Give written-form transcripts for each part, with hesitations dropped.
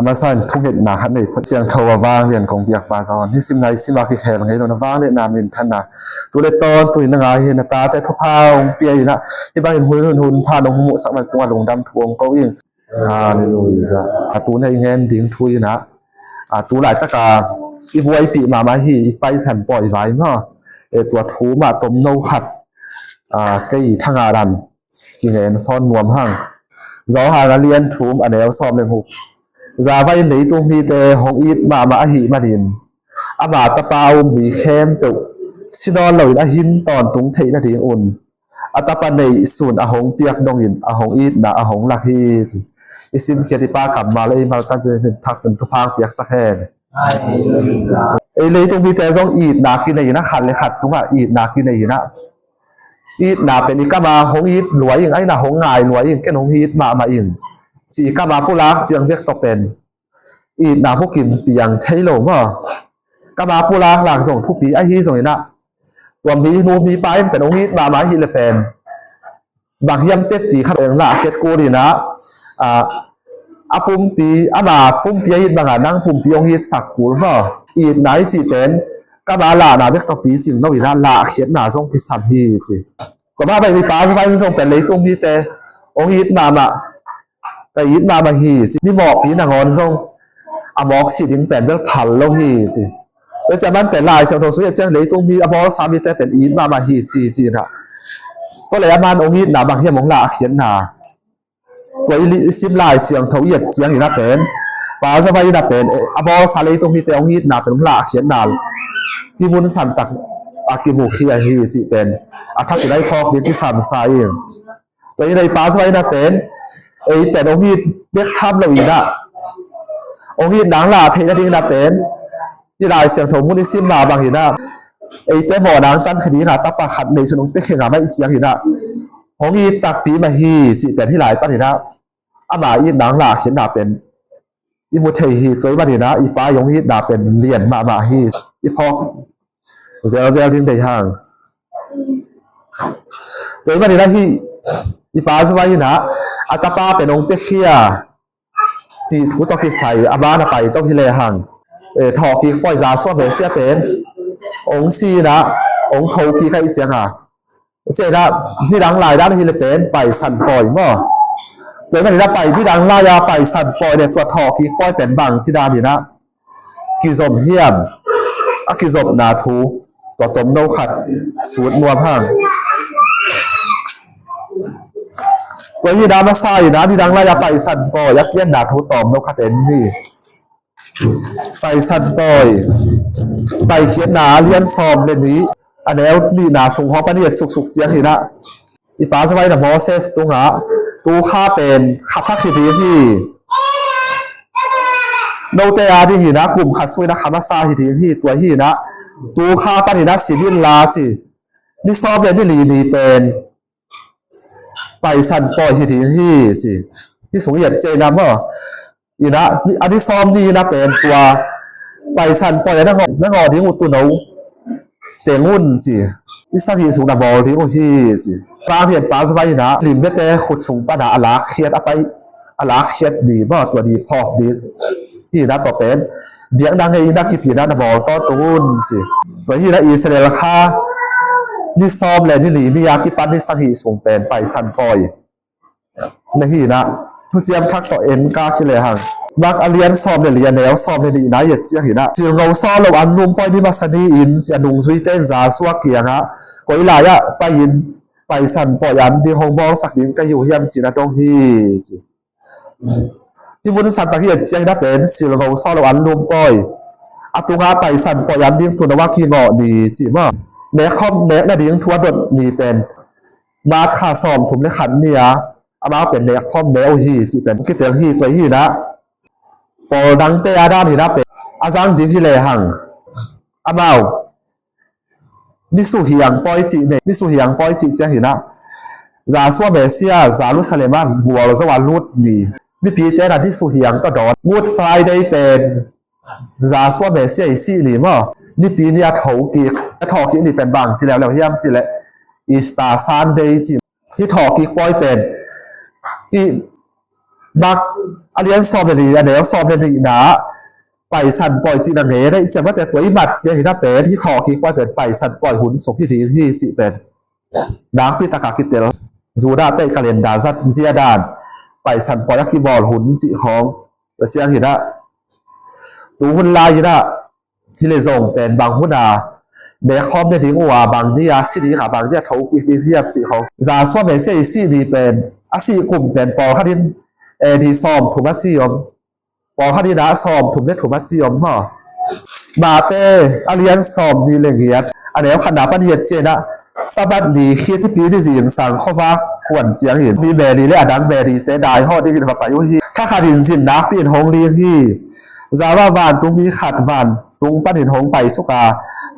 mà sao không hiện nào hắn này phát triển thầu và vang liền công việc bà giòn thì sim này sim cái khéo ngay rồi nó vang lên làm mình thân là tôi đây to tôi nó ngài hiện là ta tại thop hao bia gì nè thì ba hiện hôn pha đồng mộ sắc mặt tua đồng đâm thuồng câu yên hallelujah tôi này nghe tiếng thui nè tôi lại tất cả cái vui bị mà hi bay sản bỏi vải màตัวทูมาต้มนขัดcái thằng đàn cái này nó son nuông hăng gió hàเรียนทูมอันนี้ซ้อมเรื่องหุบจะไว้หลีตรงมีแต่ห้องอีดมาหิมาดินมาตะเปามีเข้มตุสินอนเลยหินตอนตรงเทนาทีอุ่นตะปนในส่วนห้องเปียกดงหินห้องอีดห้องหลักฮีสิซิมเขียนป้ากลับมาเลยมาตั้งใจเป็นพักเป็นทุกพักเปียกสักแห่เลยตรงมีแต่ต้องอีดกินในนะขัดเลยขัดตรงอีดกินในนะอีดเป็นอีกมาห้องอีดรวยอย่างไอ้ห้องง่ายรวยอย่างแค่ห้องอีดมาอย่างจีก็มาผู้รักเจียงเรียกตกเป็นอีดผู้กินเปียงเทโลก็มาผู้รักหลักส่งผู้ปีไอ้ฮีส่งนะตัวมีนูมีไปเป็นห้องอีดมาฮีเลยเป็นบางเยี่ยมเต็ดจีขัดเองละเก็ตกูดีนะปุ่มปีมาปุ่มปีอีดบางนั่งปุ่มปีองอีดสักกูอีดไหนจีเป็นก็มาละเรียกตกปีจริงเราอีน่าละเขียนส่งพิสัมฮีจีก็มาไปมีป้าจะไปส่งเป็นเลยตรงมีแต่องอีดมาแต่อีดมาฮีจีมีหมอกปีนางอนส่งหมอกสีดิ้งเป็นเรื่องพันโลฮีจีแล้วจากนั้นเป็นลายเสียงโทรศัพท์เจ้าเลยตรงมีหมอกสามีแต่เป็นอีดมาฮีจีนะก็เลยมันองอีดบางเฮียมองละเขียนตัวอีซิมลายเสียงเขาเหยียดเสียงอีน่าเป็นป้าจะไปน่าเป็นบอสาลีตรงมีแต่องอีดเป็นละเขียนที่มุนสันตักกิมูขี้ฮีจีเป็นถ้าจะได้พอกที่สันไซตัวนี้ในป้าจะไปน่าเป็นเป็นองค์ฮีเรียกทำเราอีกนะองค์ฮีดังละเทนาทีน่าเป็นที่ลายเสียงถมุนิซิมมาบางทีนะแต่หมอดังตั้งคดีนะตับปะขัดในชนงเป๊กเข่งไม่เสียงทีนะองค์ฮีตักปีมาฮีจีเป็นที่ลายปัจจุบันมาอีดังละเขียนน่าเป็นอีมุเทฮีตัวปัจจุบันอีป้ายองฮีน่าเป็นเลียนมาฮีอีพอกเจ้าทิ้งได้ห่างตัวปัจจุบันฮีอีป้าจะว่านะตาป้าเป็นองค์เปียขี้จีทุตกิใส่บ้านไปต้องที่เลหังถอกีปล่อยยาส่วนเป็นเสียเป็นองค์ซีนะองค์เขากีใครเสียงเจ้าที่ดังลายด้านที่เลเป็นไปสั่นปล่อยมั้งโดยมันจะไปที่ดังลายาไปสั่นปล่อยเนี่ยตัวถอกีปล่อยเป็นบางที่ด้านนี่นะกิจมเฮียมกิจมนาทูตัวจมโนขัดสูดมัวพังตัวที่ดามาใส่นะที่ดังไล่ไปสั่นปอยยักเย็นดาทุตอมนกขัดเอ็นนี่ไปสั่นปอยไปเขียนหนาเลี้ยนซอมเรื่องนี้อันนี้นี่นาส่งของปนิยสุกเจียงทีนะอีป้าจะไปนะโมเสสตรงหาตู้ข้าเป็นขับทักทีที่โนเตอาที่หีนะกลุ่มขัดซุยนะคามาซาที่ตัวหีนะตู้ข้าปนิยสิบินลาสินี่ซอมเรื่องนี่ลีเป็นไปสั่นปล่อยทีจีที่สงเหยียดเจนะมั้งอีนะอันที่ซ้อมดีนะเป็นตัวไปสั่นปล่อยแล้วนั่งที่อุตุนเอาเตียงอุ่นจีที่สักทีสูงดับบอลที่อุที่จีฟังเห็นป้าสบายนะริมเบตเต้ขุดสูงป้านะอลาเคียดไปอลาเคียดดีมั้งตัวดีพอกดีที่นะต่อเป็นเบียงดังไงนักขีปีนะดับบอลต้นตุนจีตัวที่นะอิสราเอลค่านี่ซ้อมเลยนี่หลีนี่ยาที่ปั้นนี่สังหีส่งเป็นไปสั่นปล่อยในที่นะผู้เชี่ยวทักต่อเอ็นกาขึ้นเลยฮะนักเรียนซ้อมเลยเรียนแล้วซ้อมเลยดีนะอย่าเจียหินะจีเราซ้อมเราอันนุ่มปล่อยนี่มาสันนีอินจะนุ่งซุยเต้นซาสวกเกียงฮะก็อีหลายอะไปอินไปสั่นปล่อยอันที่ห้องบอลสักดินก็อยู่เฮียมจีนะตรงที่บุญสันตะเกียบเจียนะเป็นจีเราซ้อมเราอันนุ่มปล่อยตุงาไปสั่นปล่อยอันดิ้งตุนว่าขี้งอดีจีมั้งแม่คอมแม่นาดีงทัวดดมีเป็นมาขาซ้อมผมเลยขันเนี่ยมาเป็นแม่คอมแม่โอฮีจีเป็นกิเตียงฮีตัวฮีนะพอดังเตะด้านนี่นะเป็นอาจารย์ดีที่เลยหังมานิสุฮิยังปอยจีเนี่ยนิสุฮิยังปอยจีเจ้าหินะจาสัวเมเซียจาลุสเลมันบัวเราจะวันรูดมีปีเตะนิสุฮิยังก็ดอนมูดไฟได้เป็นจาสัวเมเซียอีซี่หรือมั้งนี่ปีนี้เขากีถอกีนี่เป็นบางจีแล้วเราย่ำจีแล้วอีสตาร์ซันเดย์จีที่ถอกีปอยเป็นอี บักอาเลียนสอบเลยอันเดียวสอบเลยนะไปสั่นปล่อยจีนังเงได้เสียว่าแต่ตัวอีบัดเสียหินาเป็นที่ทอคิดว่าเป็นไปสั่นปล่อยหุ่นสกที่จีเป็นดังพิตากากิเตลจูดาเตกาเลนดาซัดเจียดานไปสั่นปล่อยยักษ์บอลหุ่นจีของเสียหินาตัวหุ่นลายหินาที่เลยส่งเป็นบางหุ่นอาเบคอมได้ถึงว่าบางที่อาศิริค่ะบางที่เขากิที่เทียบจีของจาส่วนเบสซี่ดีเป็นอาศิกลุ่มเป็นปอคดินที่ซ้อมถูกมัดจียมปอคดินนะซ้อมถูกเล่นถูกมัดจียมฮะมาเตอาเลียนซ้อมดีเลยเงี้ยอันนี้ขนาดปัญญาเจนะสบัดดีคิดที่ปีที่สี่สั่งข้อว่าควรเจียงเห็นมีเบรีและอดังเบรีเตได้ห่อที่จินกับไปยุที่ถ้าขาดหินสินนักปีนหงเลี้ยงที่จาว่าวานตุ้งมีขาดวานตุ้งปั้นหินหงไปสุกา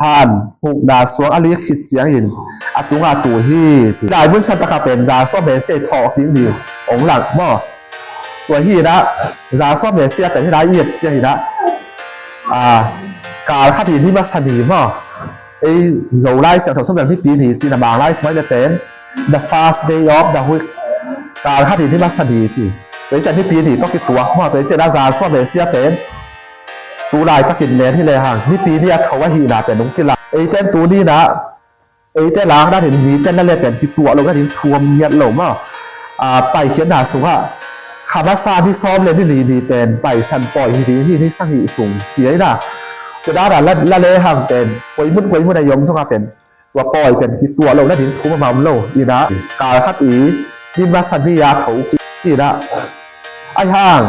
ผ่านผูกดาสวงอลิขิดเจียงหินอตุงอาตูฮีได้บุญสันตะกาเป็นจาซ้อมเบสทอกิ้งดีองหลังหม้อตัวฮีนะจาซ้อมเบสเป็นที่ได้เหยียบเจียงหินะการขัดหินที่มาสนีหม้อไอ้โจไลเสียงถกสมแบบที่ปีนี้จีนบางไลส์ไม่ได้เป็น the fast day of the week การขัดหินที่มาสนีจีตัวเจ้าที่ปีนี้ต้องกินตัวหม้อตัวเจ้าด้านจาซ้อมเบสเป็นตัวลายตะกินเนื้อที่เลยห่างนี่ปีนี้เขาว่าหีนาเป็นนุ่งกินละไอ้เต้นตัวนี้นะไอ้เต้นล้างได้เห็นมีเต้นนั่นเลยเป็นที่ตัวลงได้ถึงทวมเงียบหลงอ่ะไปเขียนหนาสูงอ่ะคำว่าซาที่ซ้อมเลยนี่ดีเป็นไปสันปล่อยที่สร้างหิสูงเจี๋ยนะจะได้ด่าละเลยห่างเป็นไว้มุ่นนายมส่งมาเป็นตัวปล่อยเป็นที่ตัวลงได้ถึงทุ่มมาโลอีนะการคัดอีนี่มาสันนิยาเขาอีนะไอ้ห่าง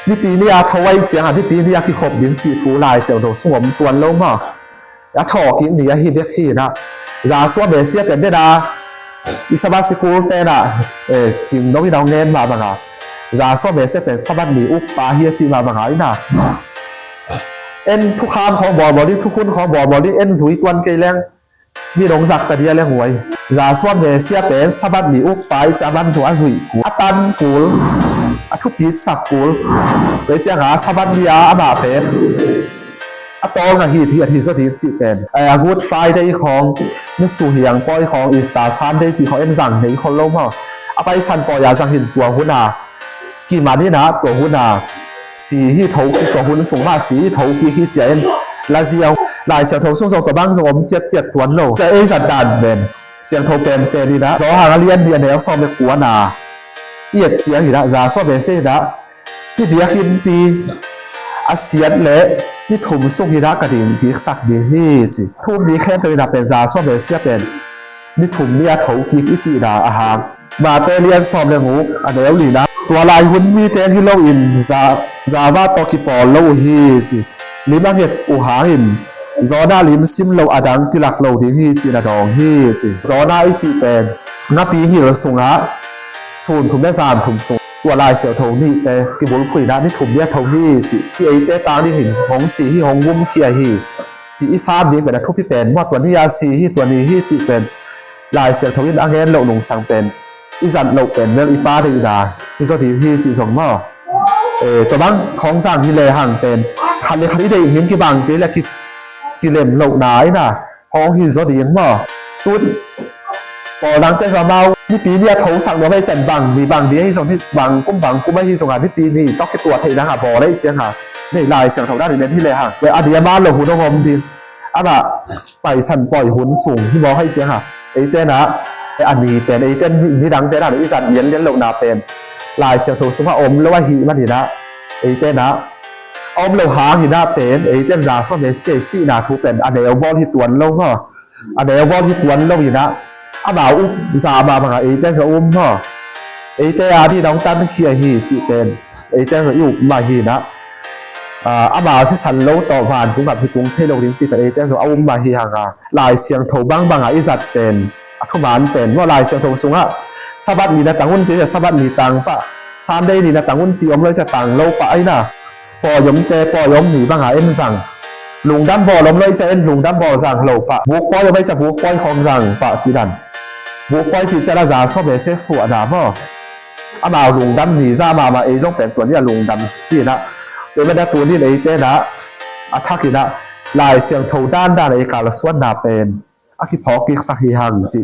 นี่ปีนี้เขาไว้เจียงที่ปีนี้คือขบยิงจีทูลายเสียวโดสวมตัวลงมาแล้วถอกิ้งนี่ฮิเบคีนะจาสัวเบเซียเป็นได้นะอิสบาสิคูเป็นอ่ะจริงน้องพี่น้องเงินมาบ้างอ่ะจาสัวเบเซียเป็นสบัดมีอุปปาเฮียซีมาบ้างอ่ะนะเอ็นทุกคำของบอดี้ทุกคนของบอดี้เอ็นจุยตัวนเกลียงมีหลงสักแต่เดียเลี้ยงหวยจาสัวเบเซียเป็นสบัดมีอุปปาจะบันจุยจุยกูตันกูทุกทีสักกูไปเจ้าหาสบัดมีอาบาเป็นตอนนั้นที่อาทิตย์สุดที่สิเป็นกูดไฟได้ของนึกสู่เหียงปอยของอีสตาร์ซันได้จีของเอ็นสั่งในคนล้มเหรอไปสันปอยาสังหินตัวหุ่นกี่มานี่นะตัวหุ่นสีที่ถูกตัวหุ่นสูงมากสีที่ถูกกี่เจียนลาเซียวลายเสียงถูกส่งตัวบ้างส่งผมเจ็ดตัวโลแต่เอสันดานเป็นเสียงถูกเป็นดีนะสองหางเรียนแล้วซ้อมในกัวนาเอียดเจียงหินะจะซ้อมเป็นเสียนะที่เบียกินปีอาเซียนเละที่ทุ่มส่งหินะกระดิ่งที่สักดีที่จีทุ่มนี้แค่เป็นจาซ้อมเป็นเสียเป็นนี่ทุ่มเนี่ยถูกกี่จีนะอาหารมาเตเรียนซ้อมในหูอันเดียวหลีนะตัวลายหุ่นมีเต้นที่โลอินจาว่าตอกิปอลโลฮีจีลิมังเห็ดอุหาหินจอนาลิมซิมโลอดังกิลักโลดีฮีจีนาดองฮีจีจอนาอิจีเป็นนับปีฮีรสุงะส่วนทุ่มได้สามทุ่มสูงตัวลายเสียวทงนี่แต่กิบุลคุยนะนี่ถุมเนี่ยทงที่จีที่ไอเต้ตาที่หินหงสีที่หงวุ้มเขียฮีจีอีสามนี้เป็นทุกที่เป็นว่าตัวนี้ยาสีที่ตัวนี้ที่จีเป็นลายเสียวทงนี่อังเงินโลหลงสังเป็นอีจันโลเป็นเรื่องอีป้าได้อีดาที่สุดที่จีส่งมาตัวบางของสั่งที่เลยห่างเป็นคันในคันที่ได้หินกี่บางเป็นแหละกี่เล่มโลหนาไอ้น่ะห้องหินสุดที่ยังมาตุ้นพอหลังจากสมัยนี่ปีนี้เขาสั่งมาให้จันบังมีบางเดียให้ส่งที่บังกุ้งไม่ให้ส่งงานที่ปีนี้ต้องแค่ตัวไทยนะฮะบอได้เจียงฮะได้ลายเสียงเท่านั้นในที่เลยฮะแต่อดีตมาเราหุ่นน้องดีไปสั่นปล่อยหุ่นสูงที่บอกให้เจียงฮะไอ้เต้นะอันนี้เป็นไอ้เต้นมีดังเต้นอะไรอีสันเลี้ยงลงนาเป็นลายเสียงถูกสมว่าอมแล้วว่าหีมันนี่นะไอ้เต้นะอมเราหางหีน่าเป็นไอ้เต้นจาส้มเป็นเสียสีนาทูเป็นอันเดียวบอลที่ตัวลงอ่ะอันเดียวบอลที่ตัวลงอยู่นะบ่าวอุ้มซาบาบังไอ้เจ้าจะอุ้มพ่อไอ้เจ้าที่น้องตั้นเขียฮีจีเป็นไอ้เจ้าจะอยู่มาฮีนะบ่าวที่สันโลต่อผ่านตุ้งกับพี่ตุ้งเทโลดิ้งจีเป็นไอ้เจ้าจะอุ้มมาฮีห่างลายเสียงโถบังบังไอ้จัดเป็นอักขานเป็นว่าลายเสียงโถสูงอ่ะสบัดมีนะต่างหุ้นจีจะสบัดมีตังปะซามได้ดีนะต่างหุ้นจีอมเลยจะต่างโลปะไอ้น่ะปอยมเตปอยมหนีบังเอ็นสั่งลุงดัมบอลล้มเลยจะเอ็นลุงดัมบอลสั่งโลปะบุกปอยไม่จะบุกปอยของสั่งปะจีดันบุกไปจีจะละจาชอบเบสสวดามอ่ะบ่าวลุงดำหนีซามาเอจงเป็นตัวนี้ลุงดำนี่นะโดยไม่ได้ตัวนี้เลยเต้นะทักกินะลายเสียงเท่าด้านไอ้การละส่วนนาเป็นคิพอกิกสักหิหังจี